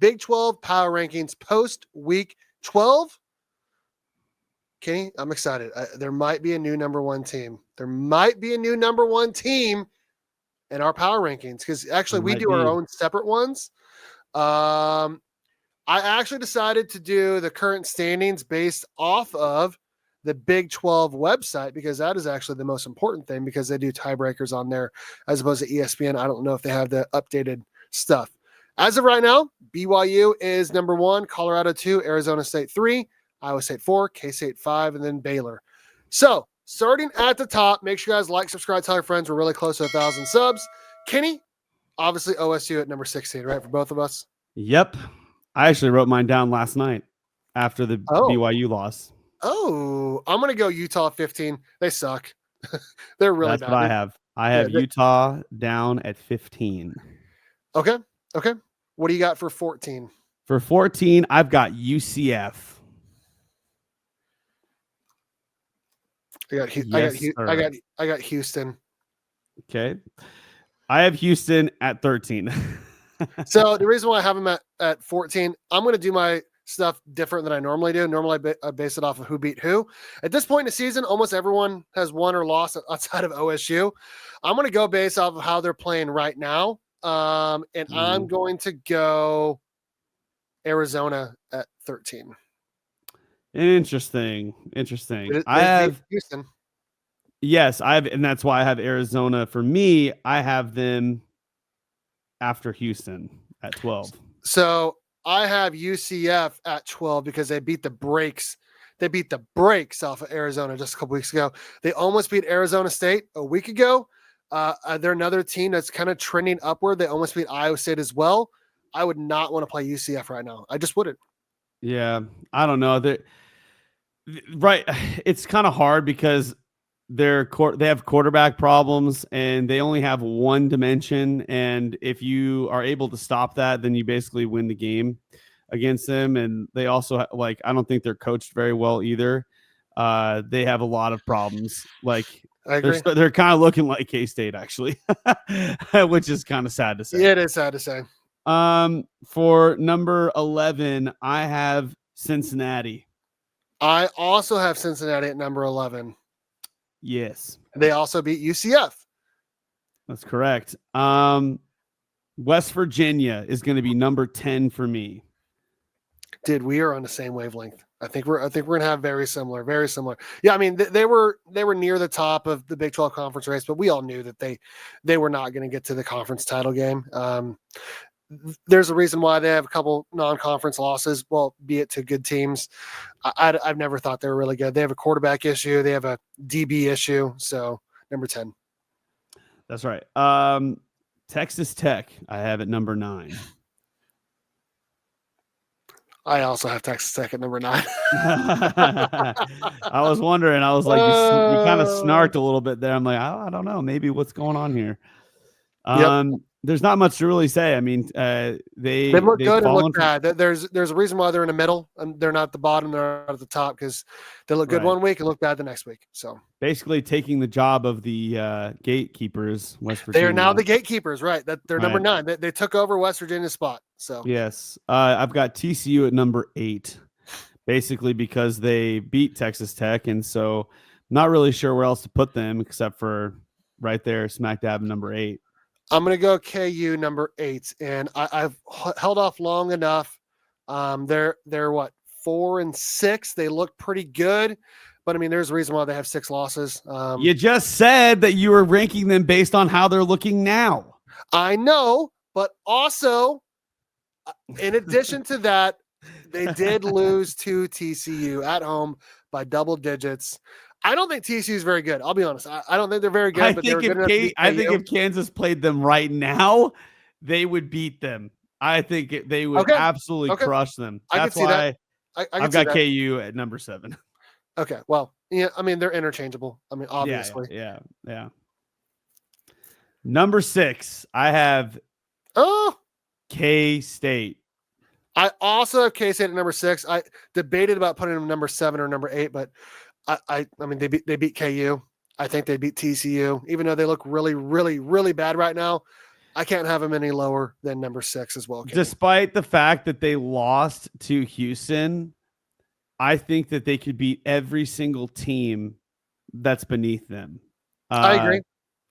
Big 12 power rankings post week 12. Kenny, I'm excited. There might be a new number one team. There might be a new number one team in our power rankings because actually we do our own separate ones. I actually decided to do the current standings based off of the Big 12 website because that is actually the most important thing because they do tiebreakers on there as opposed to ESPN. I don't know if they have the updated stuff. As of right now, BYU is number 1, Colorado 2, Arizona State 3, Iowa State 4, K-State 5, and then Baylor. So starting at the top, make sure you guys like, subscribe, tell your friends. We're really close to 1,000 subs. Kenny, obviously OSU at number 16, right, for both of us? Yep. I actually wrote mine down last night after the BYU loss. Oh, I'm going to go Utah 15. They suck. They're really bad. That's what I have. I have Utah down at 15. Okay. What do you got for 14? For 14, I've got UCF. I got Houston. Okay. I have Houston at 13. So the reason why I have them at 14, I'm going to do my stuff different than I normally do. Normally I base it off of who beat who. At this point in the season, almost everyone has won or lost outside of OSU. I'm going to go based off of how they're playing right now. I'm going to go Arizona at 13. Interesting. I have Houston. Yes, and that's why I have Arizona. For me, I have them after Houston at 12. So I have UCF at 12 because they beat the brakes. They beat the brakes off of Arizona just a couple weeks ago. They almost beat Arizona State a week ago. They're another team that's kind of trending upward. They almost beat Iowa State as well. I would not want to play UCF right now. I just wouldn't. Yeah, I don't know. Right. It's kind of hard because they have quarterback problems and they only have one dimension. And if you are able to stop that, then you basically win the game against them. And they also I don't think they're coached very well either. They have a lot of problems. Like I agree. They're kind of looking like K-State actually, which is kind of sad to say. Yeah, it is sad to say. For number 11, I have Cincinnati. I also have Cincinnati at number 11. Yes. They also beat UCF. That's correct. West Virginia is going to be number 10 for me. Dude, we are on the same wavelength. I think we're going to have very similar. Yeah, I mean, they were near the top of the Big 12 conference race, but we all knew that they were not going to get to the conference title game. There's a reason why they have a couple non-conference losses, well, be it to good teams. I've never thought they were really good. They have a quarterback issue. They have a DB issue. So number 10. That's right. Texas Tech, I have at number 9. I also have Texas Tech at number 9. I was wondering. I was like, you kind of snarked a little bit there. I'm like, I don't know. Maybe what's going on here. There's not much to really say. I mean, they look good and look bad. There's a reason why they're in the middle and they're not at the bottom. They're at the top because they look good one week and look bad the next week. So basically taking the job of the gatekeepers, West Virginia. They are now the gatekeepers, right? They're number 9. They took over West Virginia's spot. So yes, I've got TCU at number 8, basically because they beat Texas Tech, and so not really sure where else to put them except for right there, smack dab number 8. I'm going to go KU number 8, and I've held off long enough. They're what, 4-6? They look pretty good, but I mean, there's a reason why they have 6 losses. You just said that you were ranking them based on how they're looking now. I know, but also, in addition to that, they did lose to TCU at home by double digits. I don't think TCU is very good. I'll be honest. I don't think they're very good. I think if Kansas played them right now, they would beat them. I think they would absolutely crush them. That's why I've got KU at number 7. Okay. Well, yeah. I mean, they're interchangeable. I mean, obviously. Yeah. Number 6, I have K-State. I also have K-State at number 6. I debated about putting them number 7 or number 8, but I mean, they beat KU. I think they beat TCU, even though they look really, really, really bad right now. I can't have them any lower than number 6 as well. Kenny. Despite the fact that they lost to Houston, I think that they could beat every single team that's beneath them. I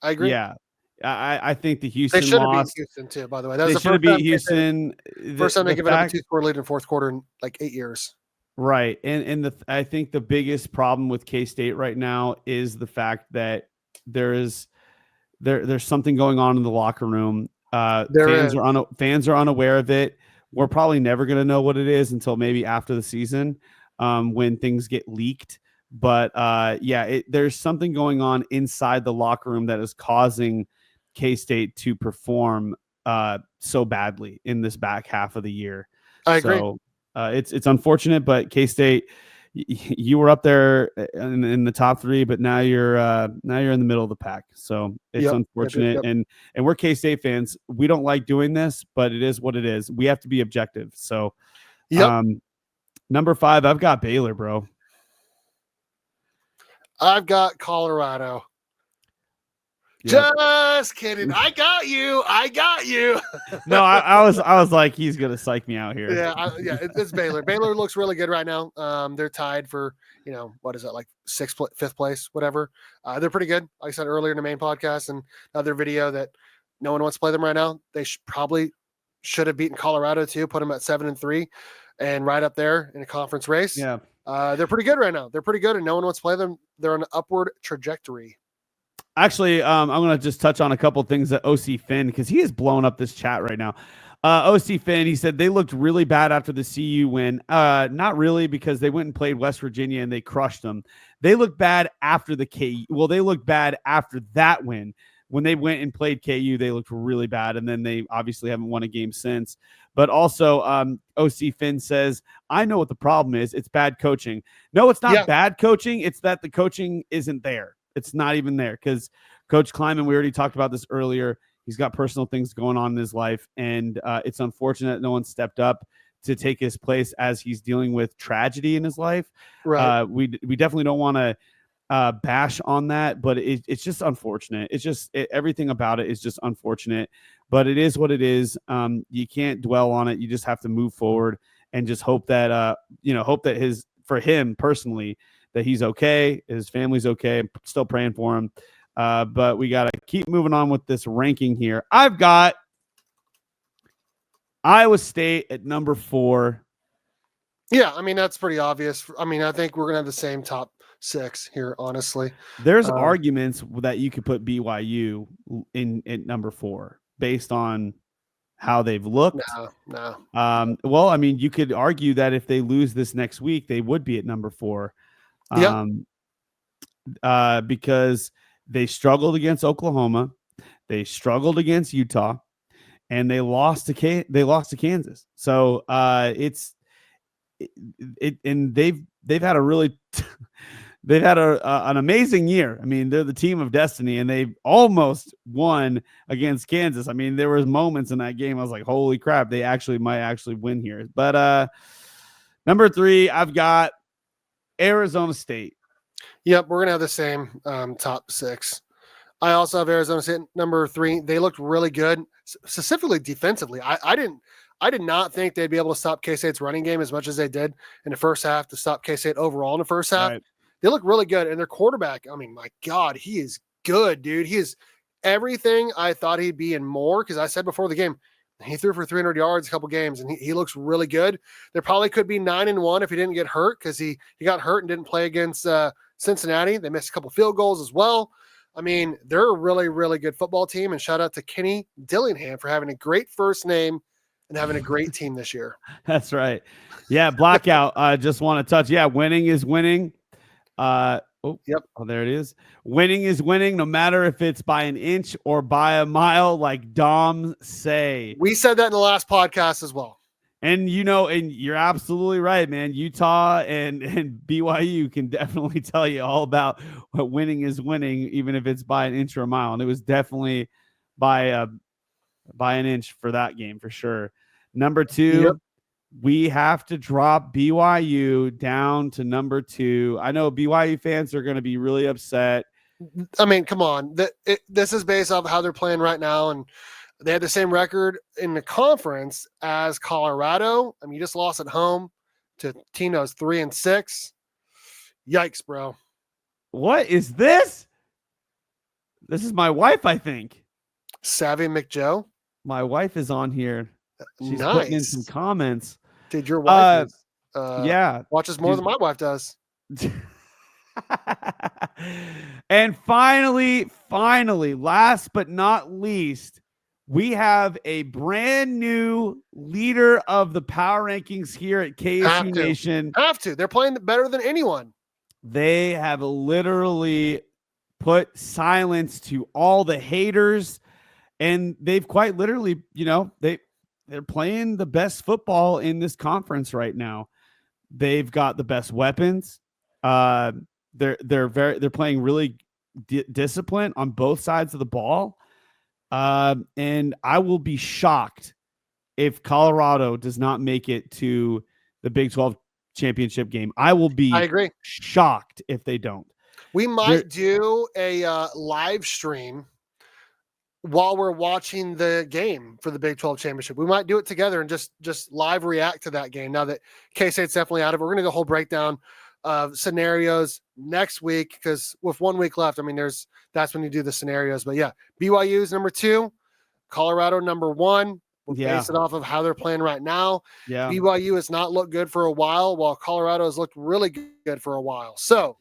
agree. Yeah. I think the They Houston should have beat lost. Houston too, by the way. That They was the should have first time beat Houston. first time they The given up a fact, 2-score lead in fourth quarter in like 8 years. right. And I think the biggest problem with K-State right now is the fact that there's something going on in the locker room. Fans are unaware of it. We're probably never going to know what it is until maybe after the season, when things get leaked. But there's something going on inside the locker room that is causing K-State to perform so badly in this back half of the year. I agree. So it's unfortunate, but K-State, you were up there in the top 3, but now you're in the middle of the pack. So it's unfortunate. Yep. And we're K-State fans. We don't like doing this, but it is what it is. We have to be objective. So number 5, I've got Baylor, bro. I've got Colorado. Yep. Just kidding. I got you. No, I was like, he's gonna psych me out here. Yeah, it's Baylor. Baylor looks really good right now. They're tied for, what is that, like 5th place, whatever. They're pretty good. Like I said earlier in the main podcast and another video that no one wants to play them right now. They probably should have beaten Colorado too. Put them at 7-3, and right up there in a conference race. Yeah, they're pretty good right now. They're pretty good, and no one wants to play them. They're on an upward trajectory. Actually, I'm going to just touch on a couple things that OC Finn, because he is blowing up this chat right now. OC Finn, he said they looked really bad after the CU win. Not really, because they went and played West Virginia and they crushed them. They looked bad after the KU. Well, they looked bad after that win. When they went and played KU, they looked really bad, and then they obviously haven't won a game since. But also, OC Finn says, I know what the problem is. It's bad coaching. No, it's not bad coaching. It's that the coaching isn't there. It's not even there, because Coach Kleiman, we already talked about this earlier, he's got personal things going on in his life, and it's unfortunate no one stepped up to take his place as he's dealing with tragedy in his life. Right. We definitely don't want to bash on that, but it's just unfortunate. It's just everything about it is just unfortunate, but it is what it is. You can't dwell on it. You just have to move forward and just hope that for him personally, that he's okay, his family's okay. I'm still praying for him. But we got to keep moving on with this ranking here. I've got Iowa State at number 4. Yeah, I mean, that's pretty obvious. I mean, I think we're going to have the same top 6 here, honestly. There's arguments that you could put BYU in at number 4 based on how they've looked. No. Well, I mean, you could argue that if they lose this next week, they would be at number 4. Because they struggled against Oklahoma, they struggled against Utah, and they lost to Kansas. So and they've had a really they've had an amazing year. I mean, they're the team of destiny, and they almost won against Kansas. I mean, there was moments in that game I was like, holy crap, they might win here. But number 3, I've got Arizona State. Yep, we're gonna have the same top 6. I also have Arizona State number 3. They looked really good, specifically defensively. I did not think they'd be able to stop K-State's running game as much as they did in the first half to stop K-State overall in the first half. Right. They look really good, and their quarterback, I mean, my God, he is good, dude. He is everything I thought he'd be and more, because I said before the game, he threw for 300 yards a couple games, and he looks really good. There probably could be 9-1 if he didn't get hurt, because he got hurt and didn't play against Cincinnati. They missed a couple field goals as well. I mean, they're a really, really good football team, and shout out to Kenny Dillingham for having a great first name and having a great team this year. That's right. Yeah, Blackout. I just want to touch. Yeah, winning is winning. Yep. Oh, there it is. Winning is winning, no matter if it's by an inch or by a mile, like Dom say. We said that in the last podcast as well. And and you're absolutely right, man. Utah and BYU can definitely tell you all about what winning is winning, even if it's by an inch or a mile. And it was definitely by an inch for that game, for sure. Number 2, we have to drop BYU down to number 2. I know BYU fans are going to be really upset. I mean, come on. This is based off how they're playing right now, and They had the same record in the conference as Colorado. I mean, you just lost at home to a team that was 3-6. Yikes, bro. What is this? This is my wife, I think. Savvy McJoe. My wife is on here. She's putting in some comments. Dude, your wife yeah, watches more than my wife does. And finally, last but not least, we have a brand new leader of the power rankings here at KSU Nation. Have to. They're playing better than anyone. They have literally put silence to all the haters, and they've quite literally, they're playing the best football in this conference right now. They've got the best weapons. They're playing really disciplined on both sides of the ball. And I will be shocked if Colorado does not make it to the Big 12 championship game. I agree. Shocked if they don't. We might do a live stream while we're watching the game for the Big 12 championship. We might do it together and just live react to that game. Now that K-State's definitely out of it, we're going to do a whole breakdown of scenarios next week, because with 1 week left, I mean, that's when you do the scenarios. But yeah, BYU is number 2, Colorado number 1. We'll base it off of how they're playing right now. Yeah, BYU has not looked good for a while Colorado has looked really good for a while. So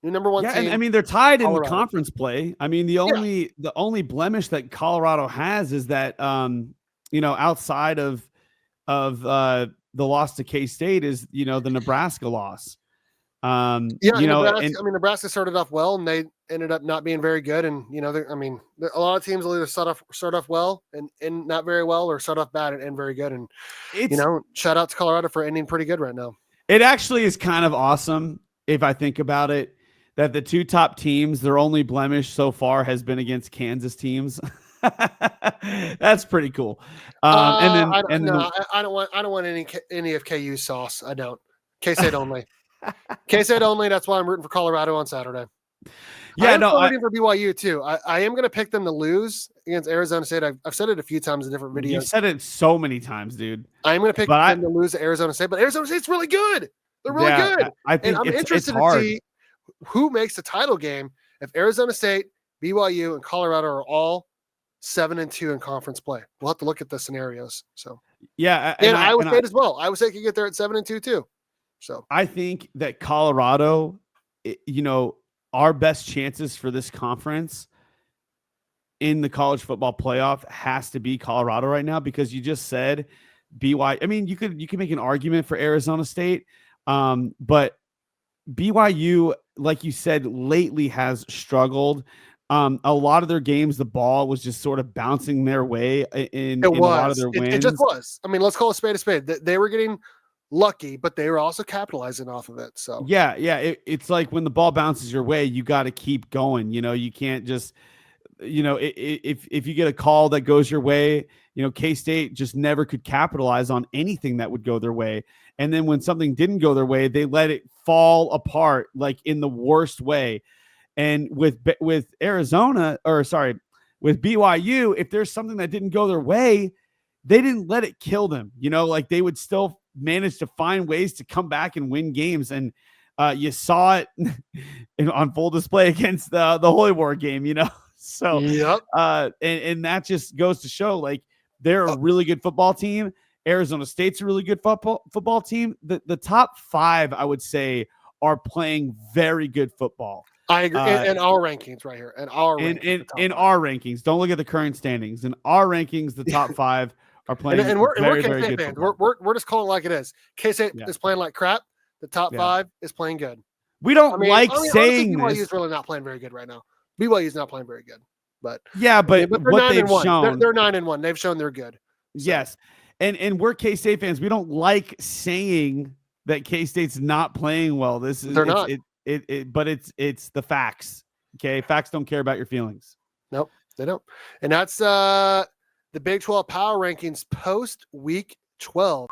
new number 1 team. And I mean, they're tied in conference play. I mean, the only blemish that Colorado has is that outside of the loss to K-State is the Nebraska loss. Nebraska started off well and they ended up not being very good. And, a lot of teams will either start off well and not very well, or start off bad and end very good. And, shout out to Colorado for ending pretty good right now. It actually is kind of awesome, if I think about it, that the 2 top teams, their only blemish so far has been against Kansas teams. That's pretty cool. I don't want any of KU sauce. I don't. K-State only. K-State only. That's why I'm rooting for Colorado on Saturday. Yeah, I'm rooting for BYU too. I am going to pick them to lose against Arizona State. I've said it a few times in different videos. You've said it so many times, dude. I'm going to pick them to lose to Arizona State, but Arizona State's really good. They're really good. I think I'm interested to see who makes the title game if Arizona State, BYU, and Colorado are all 7-2 in conference play. We'll have to look at the scenarios. So and Iowa State as well. Iowa State could get there at 7-2 too. So I think that Colorado, our best chances for this conference in the college football playoff has to be Colorado right now, because you just said BYU. I mean, you could make an argument for Arizona State, but BYU, like you said, lately has struggled. A lot of their games, the ball was just sort of bouncing their way in a lot of their wins. It just was. I mean, let's call a spade a spade. They were getting lucky, but they were also capitalizing off of it. So yeah. It's like when the ball bounces your way, you got to keep going. You can't just, if you get a call that goes your way, K-State just never could capitalize on anything that would go their way. And then when something didn't go their way, they let it fall apart, like in the worst way. And with BYU, if there's something that didn't go their way, they didn't let it kill them. Like they would still manage to find ways to come back and win games. And you saw it on full display against the Holy War game, So, and that just goes to show, like, they're a really good football team. Arizona State's a really good football team. The top 5, I would say, are playing very good football. I agree. In our rankings right here. In our rankings. Don't look at the current standings. In our rankings, the top 5 are playing and we're very, K-State very good fans. football. We're just calling it like it is. K-State is playing like crap. The top 5 is playing good. We don't saying BYU is really not playing very good right now. BYU is not playing very good. But but what they've shown, they're 9-1. They've shown they're good. So. Yes. And we're K-State fans. We don't like saying that K-State's not playing well. They're not. But it's the facts. Okay, facts don't care about your feelings. Nope, they don't. And that's the Big 12 Power Rankings post Week 12.